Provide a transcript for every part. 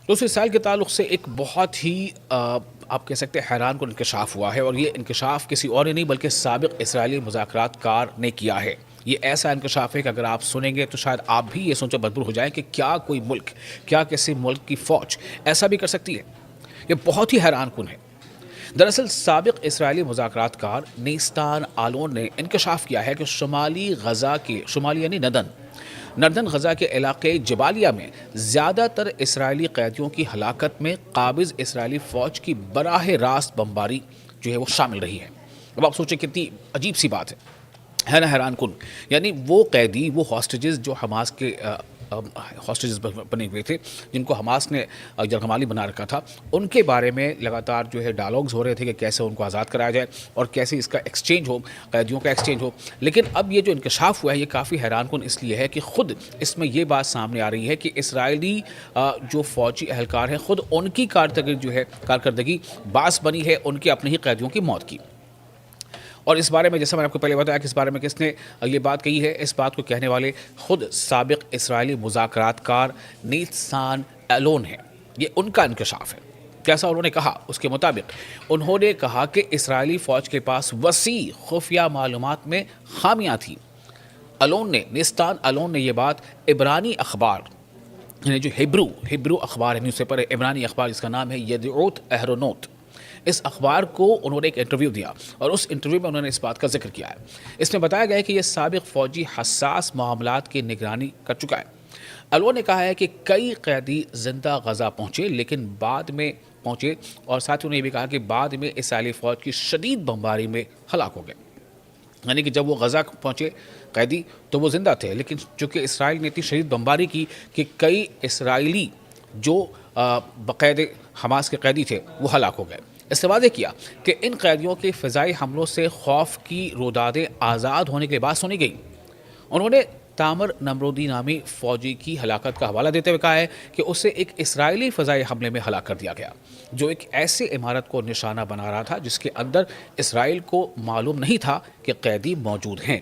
تو اس اسرائیل کے تعلق سے ایک بہت ہی آپ کہہ سکتے ہیں حیران کن انکشاف ہوا ہے، اور یہ انکشاف کسی اور نے نہیں بلکہ سابق اسرائیلی مذاکرات کار نے کیا ہے۔ یہ ایسا انکشاف ہے کہ اگر آپ سنیں گے تو شاید آپ بھی یہ سوچے مجبور ہو جائیں کہ کیا کوئی ملک، کیا کسی ملک کی فوج ایسا بھی کر سکتی ہے؟ یہ بہت ہی حیران کن ہے۔ دراصل سابق اسرائیلی مذاکرات کار نیستان آلون نے انکشاف کیا ہے کہ شمالی غزہ کے شمالی یعنی نردن غزہ کے علاقے جبالیہ میں زیادہ تر اسرائیلی قیدیوں کی ہلاکت میں قابض اسرائیلی فوج کی براہ راست بمباری جو ہے وہ شامل رہی ہے۔ اب آپ سوچیں کتنی عجیب سی بات ہے نا، حیران کن۔ یعنی وہ قیدی، وہ ہاسٹیجز جو حماس کے ہاسٹیجز بنے ہوئے تھے، جن کو حماس نے یرغمالی بنا رکھا تھا، ان کے بارے میں لگاتار جو ہے ڈائلاگز ہو رہے تھے کہ کیسے ان کو آزاد کرایا جائے اور کیسے اس کا ایکسچینج ہو، قیدیوں کا ایکسچینج ہو۔ لیکن اب یہ جو انکشاف ہوا ہے یہ کافی حیران کن اس لیے ہے کہ خود اس میں یہ بات سامنے آ رہی ہے کہ اسرائیلی جو فوجی اہلکار ہیں، خود ان کی کارکردگی باعث بنی ہے ان کے اپنے ہی قیدیوں کی موت کی۔ اور اس بارے میں جیسا میں نے آپ کو پہلے بتایا کہ اس بارے میں کس نے یہ بات کہی ہے، اس بات کو کہنے والے خود سابق اسرائیلی مذاکرات کار نیتسان ایلون ہیں۔ یہ ان کا انکشاف ہے۔ جیسا انہوں نے کہا، اس کے مطابق انہوں نے کہا کہ اسرائیلی فوج کے پاس وسیع خفیہ معلومات میں خامیاں تھیں۔ نیستان ایلون نے یہ بات عبرانی اخبار، یعنی جو ہبرو اخبار ہے، نیوز پیپر ہے عبرانی اخبار، جس کا نام ہے یدعوت اہرونوت، اس اخبار کو انہوں نے ایک انٹرویو دیا اور اس انٹرویو میں انہوں نے اس بات کا ذکر کیا ہے۔ اس میں بتایا گیا ہے کہ یہ سابق فوجی حساس معاملات کی نگرانی کر چکا ہے۔ ایلون نے کہا ہے کہ کئی قیدی زندہ غزہ پہنچے لیکن بعد میں پہنچے، اور ساتھ ہی انہوں نے یہ بھی کہا کہ بعد میں اسرائیلی فوج کی شدید بمباری میں ہلاک ہو گئے۔ یعنی کہ جب وہ غزہ پہنچے قیدی تو وہ زندہ تھے، لیکن چونکہ اسرائیل نے اتنی شدید بمباری کی کہ کئی اسرائیلی جو بقید حماس کے قیدی تھے وہ ہلاک ہو گئے۔ اس نے واضح کیا کہ ان قیدیوں کے فضائی حملوں سے خوف کی رودادیں آزاد ہونے کے بعد سنی گئی۔ انہوں نے تامر نمرودی نامی فوجی کی ہلاکت کا حوالہ دیتے ہوئے کہا ہے کہ اسے ایک اسرائیلی فضائی حملے میں ہلاک کر دیا گیا، جو ایک ایسے عمارت کو نشانہ بنا رہا تھا جس کے اندر اسرائیل کو معلوم نہیں تھا کہ قیدی موجود ہیں۔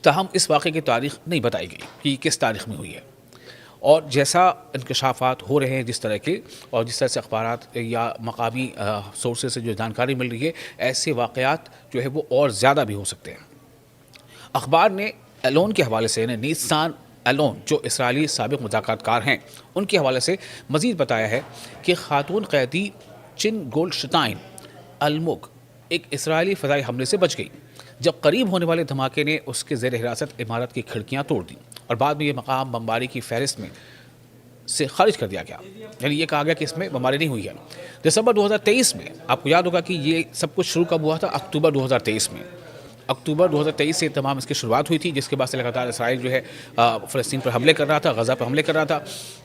تاہم اس واقعے کی تاریخ نہیں بتائی گئی کہ یہ کس تاریخ میں ہوئی ہے، اور جیسا انکشافات ہو رہے ہیں جس طرح کے، اور جس طرح سے اخبارات یا مقامی سورسز سے جو جانکاری مل رہی ہے، ایسے واقعات جو ہے وہ اور زیادہ بھی ہو سکتے ہیں۔ اخبار نے ایلون کے حوالے سے، نیتسان ایلون جو اسرائیلی سابق مذاکرات کار ہیں، ان کے حوالے سے مزید بتایا ہے کہ خاتون قیدی چن گولڈشٹائن المگ ایک اسرائیلی فضائی حملے سے بچ گئی جب قریب ہونے والے دھماکے نے اس کے زیر حراست عمارت کی کھڑکیاں توڑ دیں، اور بعد میں یہ مقام بمباری کی فہرست میں سے خارج کر دیا گیا۔ یعنی یہ کہا گیا کہ اس میں بمباری نہیں ہوئی ہے۔ دسمبر 2023 میں آپ کو یاد ہوگا کہ یہ سب کچھ شروع کب ہوا تھا؟ اکتوبر 2023 میں۔ اکتوبر 2023 سے تمام اس کی شروعات ہوئی تھی، جس کے بعد سے لگاتار اسرائیل جو ہے فلسطین پر حملے کر رہا تھا، غزہ پر حملے کر رہا تھا۔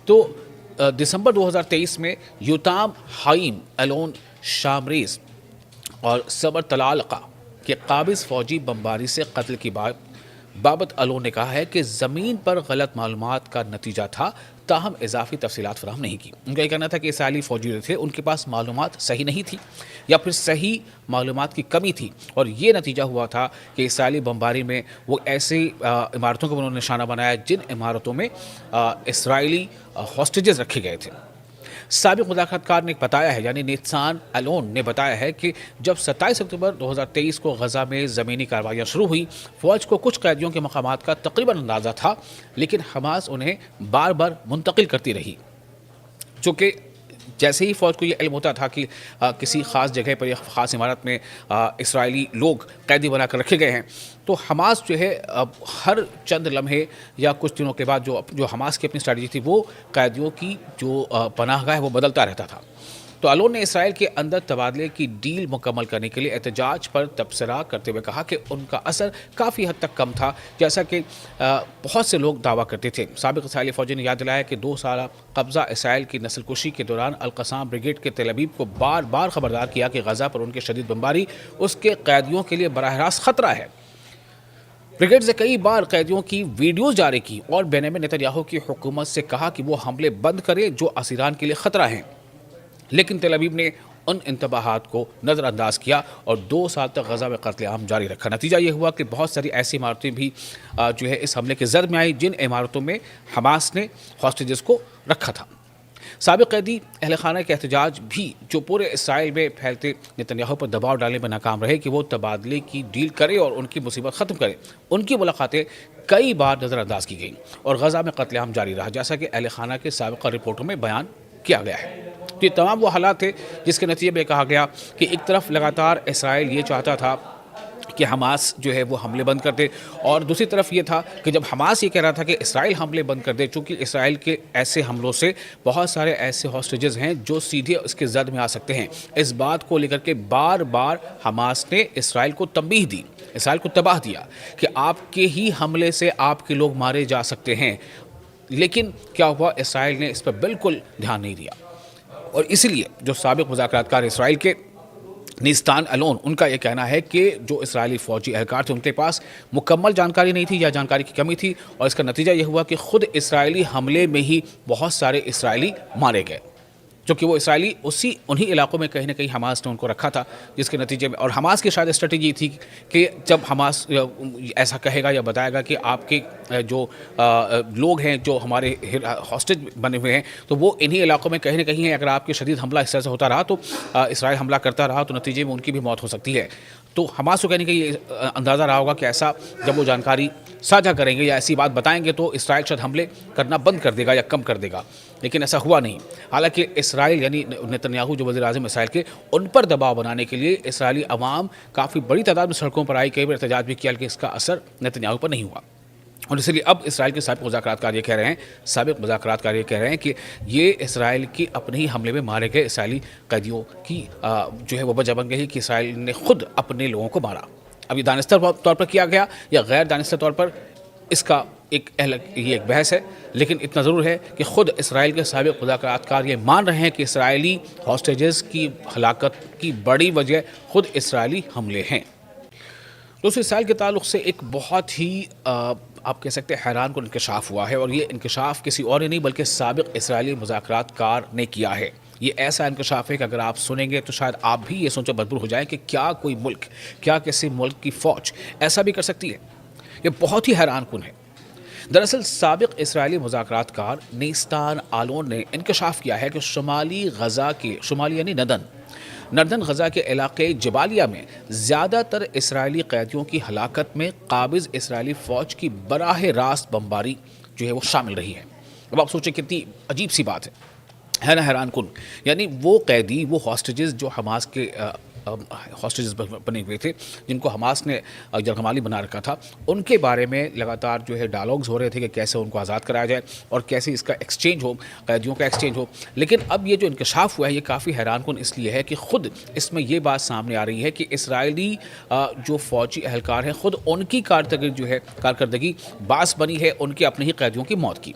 تو دسمبر 2023 میں یوتام حائم ایلون شامریز اور صبر طلالقہ کے قابض فوجی بمباری سے قتل کی بابت ایلون نے کہا ہے کہ زمین پر غلط معلومات کا نتیجہ تھا، تاہم اضافی تفصیلات فراہم نہیں کی۔ ان کا یہ کہنا تھا کہ اسرائیلی فوجی جو تھے ان کے پاس معلومات صحیح نہیں تھی، یا پھر صحیح معلومات کی کمی تھی، اور یہ نتیجہ ہوا تھا کہ اسرائیلی بمباری میں وہ ایسی عمارتوں کو انہوں نے نشانہ بنایا جن عمارتوں میں اسرائیلی ہاسٹیجز رکھے گئے تھے۔ سابق مذاکرات کار نے بتایا ہے، یعنی نیتسان ایلون نے بتایا ہے کہ جب 27 اکتوبر 2023 کو غزہ میں زمینی کارروائیاں شروع ہوئی، فوج کو کچھ قیدیوں کے مقامات کا تقریباً اندازہ تھا، لیکن حماس انہیں بار بار منتقل کرتی رہی۔ چونکہ جیسے ہی فوج کو یہ علم ہوتا تھا کہ کسی خاص جگہ پر یا خاص عمارت میں اسرائیلی لوگ قیدی بنا کر رکھے گئے ہیں، تو حماس جو ہے ہر چند لمحے یا کچھ دنوں کے بعد جو حماس کی اپنی اسٹریٹجی تھی، وہ قیدیوں کی جو پناہ گاہ ہے وہ بدلتا رہتا تھا۔ تو ایلون نے اسرائیل کے اندر تبادلے کی ڈیل مکمل کرنے کے لیے احتجاج پر تبصرہ کرتے ہوئے کہا کہ ان کا اثر کافی حد تک کم تھا، جیسا کہ بہت سے لوگ دعویٰ کرتے تھے۔ سابق اسرائیلی فوجی نے یاد دلایا کہ 2 سالہ قبضہ اسرائیل کی نسل کشی کے دوران القسام بریگیڈ کے تل ابیب کو بار بار خبردار کیا کہ غزہ پر ان کی شدید بمباری اس کے قیدیوں کے لیے براہ راست خطرہ ہے۔ بریگیڈ سے کئی بار قیدیوں کی ویڈیوز جاری کی اور بنیامین نیتن یاہو کی حکومت سے کہا کہ وہ حملے بند کرے جو اسیران کے لیے خطرہ ہیں، لیکن تل ابیب نے ان انتباہات کو نظر انداز کیا اور 2 سال تک غزہ میں قتل عام جاری رکھا۔ نتیجہ یہ ہوا کہ بہت ساری ایسی عمارتیں بھی جو ہے اس حملے کے زد میں آئی جن عمارتوں میں حماس نے ہاسٹیجز کو رکھا تھا۔ سابق قیدی اہل خانہ کے احتجاج بھی جو پورے اسرائیل میں پھیلتے نتنیاہو پر دباؤ ڈالنے میں ناکام رہے کہ وہ تبادلے کی ڈیل کرے اور ان کی مصیبت ختم کرے، ان کی ملاقاتیں کئی بار نظر انداز کی گئیں اور غزہ میں قتل عام جاری رہا، جیسا کہ اہل خانہ کے سابقہ رپورٹوں میں بیان کیا گیا ہے۔ تو یہ تمام وہ حالات تھے جس کے نتیجے میں کہا گیا کہ ایک طرف لگاتار اسرائیل یہ چاہتا تھا کہ حماس جو ہے وہ حملے بند کر دے، اور دوسری طرف یہ تھا کہ جب حماس یہ کہہ رہا تھا کہ اسرائیل حملے بند کر دے، چونکہ اسرائیل کے ایسے حملوں سے بہت سارے ایسے ہاسٹیجز ہیں جو سیدھے اس کے زد میں آ سکتے ہیں، اس بات کو لے کر کے بار بار حماس نے اسرائیل کو تنبیہ دی، اسرائیل کو تباہ دیا کہ آپ کے ہی حملے سے آپ کے لوگ مارے جا سکتے ہیں، لیکن کیا ہوا، اسرائیل نے اس پر بالکل دھیان نہیں دیا۔ اور اسی لیے جو سابق مذاکرات کار اسرائیل کے نیستان الون، ان کا یہ کہنا ہے کہ جو اسرائیلی فوجی اہلکار تھے ان کے پاس مکمل جانکاری نہیں تھی یا جانکاری کی کمی تھی، اور اس کا نتیجہ یہ ہوا کہ خود اسرائیلی حملے میں ہی بہت سارے اسرائیلی مارے گئے، چونکہ وہ اسرائیلی انہی علاقوں میں کہیں نہ کہیں حماس نے ان کو رکھا تھا، جس کے نتیجے میں، اور حماس کی شاید اسٹریٹجی تھی کہ جب حماس ایسا کہے گا یا بتائے گا کہ آپ کے جو لوگ ہیں جو ہمارے ہاسٹیج بنے ہوئے ہیں تو وہ انہی علاقوں میں کہیں نہ کہیں ہیں، اگر آپ کے شدید حملہ اس طرح سے ہوتا رہا تو اسرائیل حملہ کرتا رہا تو نتیجے میں ان کی بھی موت ہو سکتی ہے۔ تو حماس کو کہنے کا یہ اندازہ رہا ہوگا کہ ایسا جب وہ جانکاری ساجھا کریں گے یا ایسی بات بتائیں گے تو اسرائیل شاید حملے کرنا بند کر دے گا یا کم کر دے گا، لیکن ایسا ہوا نہیں۔ حالانکہ اسرائیل یعنی نتنیاہو جو وزیر اعظم اسرائیل کے، ان پر دباؤ بنانے کے لیے اسرائیلی عوام کافی بڑی تعداد میں سڑکوں پر آئی، کئی بار احتجاج بھی کیا، لیکن اس کا اثر نتنیاہو پر نہیں ہوا۔ اور اس لیے اب اسرائیل کے سابق مذاکرات کار یہ کہہ رہے ہیں کہ یہ اسرائیل کے اپنے ہی حملے میں مارے گئے اسرائیلی قیدیوں کی جو ہے وہ وجہ بن گئی کہ اسرائیل نے خود اپنے لوگوں کو مارا۔ اب یہ دانستہ طور پر کیا گیا یا غیر دانستہ طور پر، اس کا یہ ایک بحث ہے، لیکن اتنا ضرور ہے کہ خود اسرائیل کے سابق مذاکرات کار یہ مان رہے ہیں کہ اسرائیلی ہاسٹیجز کی ہلاکت کی بڑی وجہ خود اسرائیلی حملے ہیں۔ دوسرے اسرائیل کے تعلق سے ایک بہت ہی آپ کہہ سکتے ہیں حیران کن انکشاف ہوا ہے، اور یہ انکشاف کسی اور ہی نہیں بلکہ سابق اسرائیلی مذاکرات کار نے کیا ہے۔ یہ ایسا انکشاف ہے کہ اگر آپ سنیں گے تو شاید آپ بھی یہ سوچے مجبور ہو جائیں کہ کیا کوئی ملک، کیا کسی ملک کی فوج ایسا بھی کر سکتی ہے؟ یہ بہت ہی حیران کن ہے۔ دراصل سابق اسرائیلی مذاکرات کار نیستان آلون نے انکشاف کیا ہے کہ شمالی غزہ کے، شمالی یعنی نردن غزہ کے علاقے جبالیہ میں زیادہ تر اسرائیلی قیدیوں کی ہلاکت میں قابض اسرائیلی فوج کی براہ راست بمباری جو ہے وہ شامل رہی ہے۔ اب آپ سوچیں کتنی عجیب سی بات ہے نا، حیران کن، یعنی وہ قیدی، وہ ہاسٹیجز جو حماس کے ہاسٹیجز بنے ہوئے تھے، جن کو حماس نے یرغمالی بنا رکھا تھا، ان کے بارے میں لگاتار جو ہے ڈائلاگز ہو رہے تھے کہ کیسے ان کو آزاد کرایا جائے اور کیسے اس کا ایکسچینج ہو، قیدیوں کا ایکسچینج ہو۔ لیکن اب یہ جو انکشاف ہوا ہے یہ کافی حیران کن اس لیے ہے کہ خود اس میں یہ بات سامنے آ رہی ہے کہ اسرائیلی جو فوجی اہلکار ہیں، خود ان کی کارکردگی باعث بنی ہے ان کے اپنے ہی قیدیوں کی موت کی۔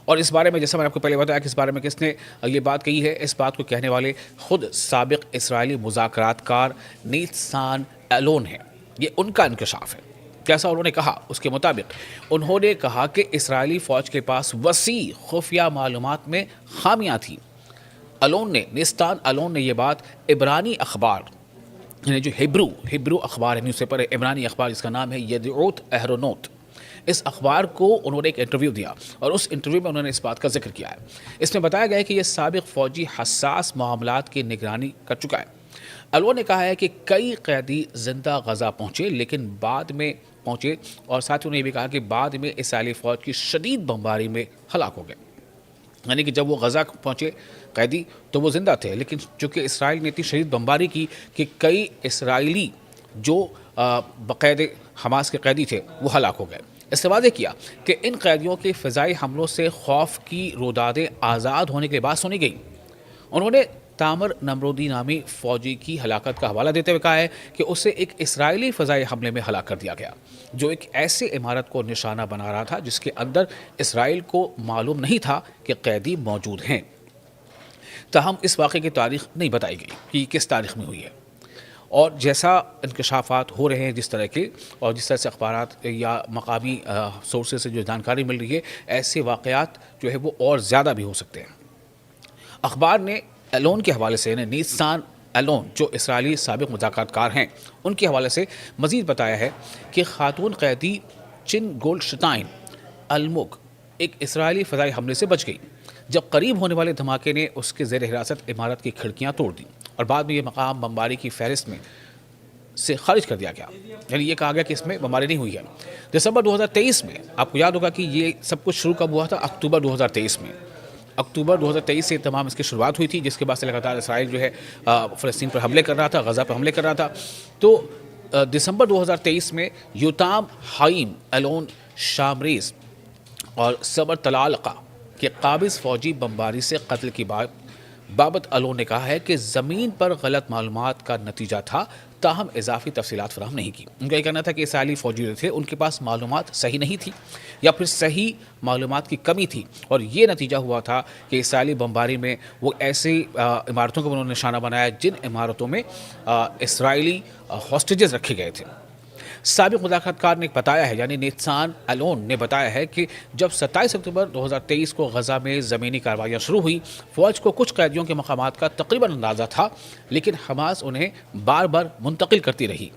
اور اس بارے میں جیسا میں نے آپ کو پہلے بتایا کہ اس بارے میں کس نے یہ بات کہی ہے، اس بات کو کہنے والے خود سابق اسرائیلی مذاکرات کار نیتسان الون ہیں۔ یہ ان کا انکشاف ہے۔ جیسا انہوں نے کہا، اس کے مطابق انہوں نے کہا کہ اسرائیلی فوج کے پاس وسیع خفیہ معلومات میں خامیاں تھیں۔ نیستان الون نے یہ بات عبرانی اخبار، یعنی جو ہیبرو اخبار ہے، نیوز پیپر ہے، عبرانی اخبار جس کا نام ہے یدعوت اہرونوت، اس اخبار کو انہوں نے ایک انٹرویو دیا اور اس انٹرویو میں انہوں نے اس بات کا ذکر کیا ہے۔ اس میں بتایا گیا ہے کہ یہ سابق فوجی حساس معاملات کی نگرانی کر چکا ہے۔ الون نے کہا ہے کہ کئی قیدی زندہ غزہ پہنچے لیکن بعد میں پہنچے، اور ساتھ انہوں نے یہ بھی کہا کہ بعد میں اسرائیلی فوج کی شدید بمباری میں ہلاک ہو گئے، یعنی کہ جب وہ غزہ پہنچے قیدی تو وہ زندہ تھے، لیکن چونکہ اسرائیل نے اتنی شدید بمباری کی کہ کئی اسرائیلی جو بقید حماس کے قیدی تھے وہ ہلاک ہو گئے۔ اس نے واضح کیا کہ ان قیدیوں کے فضائی حملوں سے خوف کی رودادیں آزاد ہونے کے بعد سنی گئیں۔ انہوں نے تامر نمرودی نامی فوجی کی ہلاکت کا حوالہ دیتے ہوئے کہا ہے کہ اسے ایک اسرائیلی فضائی حملے میں ہلاک کر دیا گیا جو ایک ایسے عمارت کو نشانہ بنا رہا تھا جس کے اندر اسرائیل کو معلوم نہیں تھا کہ قیدی موجود ہیں۔ تاہم اس واقعے کی تاریخ نہیں بتائی گئی کہ یہ کس تاریخ میں ہوئی ہے، اور جیسا انکشافات ہو رہے ہیں جس طرح کے، اور جس طرح سے اخبارات یا مقامی سورسز سے جو جانکاری مل رہی ہے، ایسے واقعات جو ہے وہ اور زیادہ بھی ہو سکتے ہیں۔ اخبار نے الون کے حوالے سے، نیتسان الون جو اسرائیلی سابق مذاکرات کار ہیں، ان کے حوالے سے مزید بتایا ہے کہ خاتون قیدی چن گولڈشتائن المگ ایک اسرائیلی فضائی حملے سے بچ گئی جب قریب ہونے والے دھماکے نے اس کے زیر حراست عمارت کی کھڑکیاں توڑ دیں اور بعد میں یہ مقام بمباری کی فہرست میں سے خارج کر دیا گیا، یعنی یہ کہا گیا کہ اس میں بمباری نہیں ہوئی ہے۔ دسمبر 2023 میں آپ کو یاد ہوگا کہ یہ سب کچھ شروع کب ہوا تھا؟ اکتوبر 2023 میں۔ اکتوبر 2023 سے تمام اس کی شروعات ہوئی تھی، جس کے بعد سے لگاتار اسرائیل جو ہے فلسطین پر حملے کر رہا تھا، غزہ پر حملے کر رہا تھا۔ تو دسمبر 2023 میں یوتام حائم ایلون شامریز اور صبر طلالقہ کے قابض فوجی بمباری سے قتل کی بابت ایلون نے کہا ہے کہ زمین پر غلط معلومات کا نتیجہ تھا، تاہم اضافی تفصیلات فراہم نہیں کی۔ ان کا یہ کہنا تھا کہ اسرائیلی فوجی جو تھے ان کے پاس معلومات صحیح نہیں تھی یا پھر صحیح معلومات کی کمی تھی، اور یہ نتیجہ ہوا تھا کہ اسرائیلی بمباری میں وہ ایسی عمارتوں کو انہوں نے نشانہ بنایا جن عمارتوں میں اسرائیلی ہاسٹیجز رکھے گئے تھے۔ سابق مذاکرات کار نے بتایا ہے، یعنی نیتسان ایلون نے بتایا ہے کہ جب 27 اکتوبر 2023 کو غزہ میں زمینی کارروائیاں شروع ہوئی، فوج کو کچھ قیدیوں کے مقامات کا تقریباً اندازہ تھا، لیکن حماس انہیں بار بار منتقل کرتی رہی۔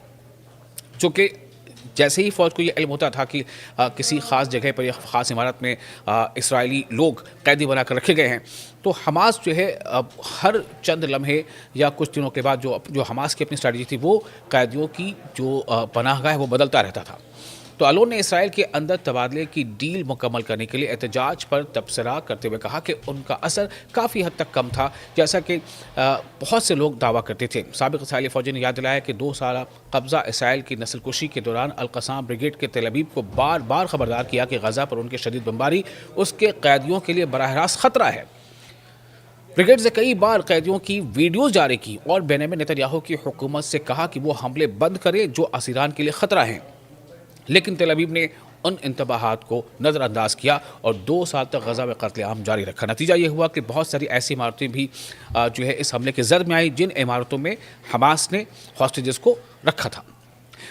چونکہ جیسے ہی فوج کو یہ علم ہوتا تھا کہ کسی خاص جگہ پر یا خاص عمارت میں اسرائیلی لوگ قیدی بنا کر رکھے گئے ہیں، تو حماس جو ہے ہر چند لمحے یا کچھ دنوں کے بعد جو حماس کی اپنی اسٹریٹجی تھی وہ قیدیوں کی جو پناہ گاہ ہے وہ بدلتا رہتا تھا۔ تو ایلون نے اسرائیل کے اندر تبادلے کی ڈیل مکمل کرنے کے لیے احتجاج پر تبصرہ کرتے ہوئے کہا کہ ان کا اثر کافی حد تک کم تھا، جیسا کہ بہت سے لوگ دعویٰ کرتے تھے۔ سابق اسرائیلی فوجی نے یاد دلایا کہ 2 سالہ قبضہ اسرائیل کی نسل کشی کے دوران القسام بریگیڈ کے تل ابیب کو بار بار خبردار کیا کہ غزہ پر ان کے شدید بمباری اس کے قیدیوں کے لیے براہ راست خطرہ ہے۔ بریگیڈ سے کئی بار قیدیوں کی ویڈیوز جاری کی اور بنیامین نتنیاہو کی حکومت سے کہا کہ وہ حملے بند کرے جو اسیران کے لیے خطرہ ہیں، لیکن تل ابیب نے ان انتباہات کو نظر انداز کیا اور 2 سال تک غزہ میں قتل عام جاری رکھا۔ نتیجہ یہ ہوا کہ بہت ساری ایسی عمارتیں بھی جو ہے اس حملے کے زد میں آئی جن عمارتوں میں حماس نے ہاسٹیجز کو رکھا تھا۔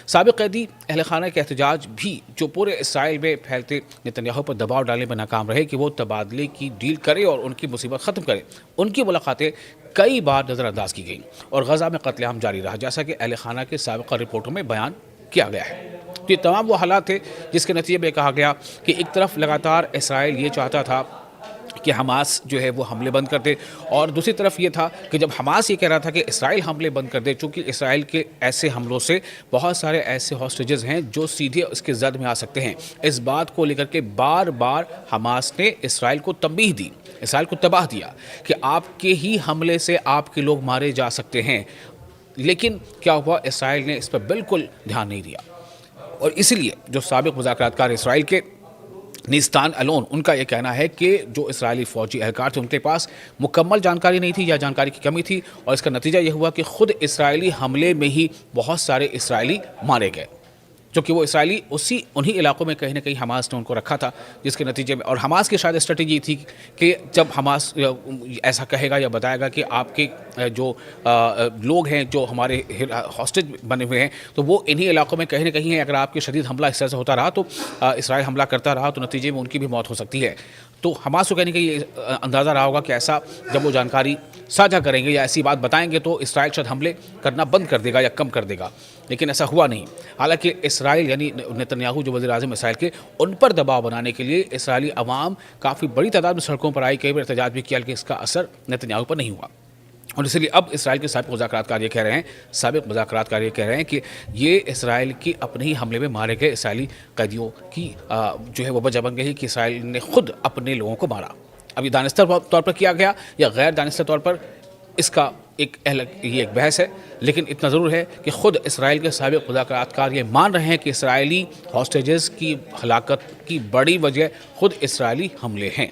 سابق قیدی اہل خانہ کے احتجاج بھی جو پورے اسرائیل میں پھیلتے نتنیاہو پر دباؤ ڈالنے میں ناکام رہے کہ وہ تبادلے کی ڈیل کرے اور ان کی مصیبت ختم کرے۔ ان کی ملاقاتیں کئی بار نظر انداز کی گئیں اور غزہ میں قتل عام جاری رہا، جیسا کہ اہل خانہ کے سابقہ رپورٹوں میں بیان کیا گیا ہے۔ تو یہ تمام وہ حالات تھے جس کے نتیجے میں کہا گیا کہ ایک طرف لگاتار اسرائیل یہ چاہتا تھا کہ حماس جو ہے وہ حملے بند کر دے، اور دوسری طرف یہ تھا کہ جب حماس یہ کہہ رہا تھا کہ اسرائیل حملے بند کر دے، چونکہ اسرائیل کے ایسے حملوں سے بہت سارے ایسے ہاسٹیجز ہیں جو سیدھے اس کے زد میں آ سکتے ہیں۔ اس بات کو لے کر کے بار بار حماس نے اسرائیل کو تنبیہ دی، اسرائیل کو تباہ دیا کہ آپ کے ہی حملے سے آپ کے لوگ مارے جا سکتے ہیں، لیکن کیا ہوا؟ اسرائیل نے اس پر بالکل دھیان نہیں دیا، اور اسی لیے جو سابق مذاکرات کار اسرائیل کے نیتسان ایلون، ان کا یہ کہنا ہے کہ جو اسرائیلی فوجی اہلکار تھے ان کے پاس مکمل جانکاری نہیں تھی یا جانکاری کی کمی تھی، اور اس کا نتیجہ یہ ہوا کہ خود اسرائیلی حملے میں ہی بہت سارے اسرائیلی مارے گئے، چونکہ وہ اسرائیلی انہی علاقوں میں کہیں نہ کہیں حماس نے ان کو رکھا تھا، جس کے نتیجے میں، اور حماس کی شاید اسٹریٹجی تھی کہ جب حماس ایسا کہے گا یا بتائے گا کہ آپ کے جو لوگ ہیں جو ہمارے ہاسٹیج بنے ہوئے ہیں تو وہ انہی علاقوں میں کہیں نہ کہیں ہیں، اگر آپ کے شدید حملہ اس طرح سے ہوتا رہا تو اسرائیل حملہ کرتا رہا تو نتیجے میں ان کی بھی موت ہو سکتی ہے۔ تو حماس کو کہنے کا یہ اندازہ رہا ہوگا کہ ایسا جب وہ جانکاری ساجھا کریں گے یا ایسی بات بتائیں گے تو اسرائیل شاید حملے کرنا بند کر دے گا یا کم کر دے گا، لیکن ایسا ہوا نہیں۔ حالانکہ اسرائیل یعنی نتنیاہو جو وزیر اعظم اسرائیل کے، ان پر دباؤ بنانے کے لیے اسرائیلی عوام کافی بڑی تعداد میں سڑکوں پر آئی، کئی بار احتجاج بھی کیا، لیکن اس کا اثر نتنیاہو پر نہیں ہوا، اور اس لیے اب اسرائیل کے سابق مذاکرات کار یہ کہہ رہے ہیں کہ یہ اسرائیل کی اپنے ہی حملے میں مارے گئے اسرائیلی قیدیوں کی جو ہے وہ وجہ بن گئی کہ اسرائیل نے خود اپنے لوگوں کو مارا۔ اب یہ دانستہ طور پر کیا گیا یا غیر دانستہ طور پر، اس کا یہ ایک بحث ہے، لیکن اتنا ضرور ہے کہ خود اسرائیل کے سابق مذاکرات کار یہ مان رہے ہیں کہ اسرائیلی ہاسٹیجز کی ہلاکت کی بڑی وجہ خود اسرائیلی حملے ہیں۔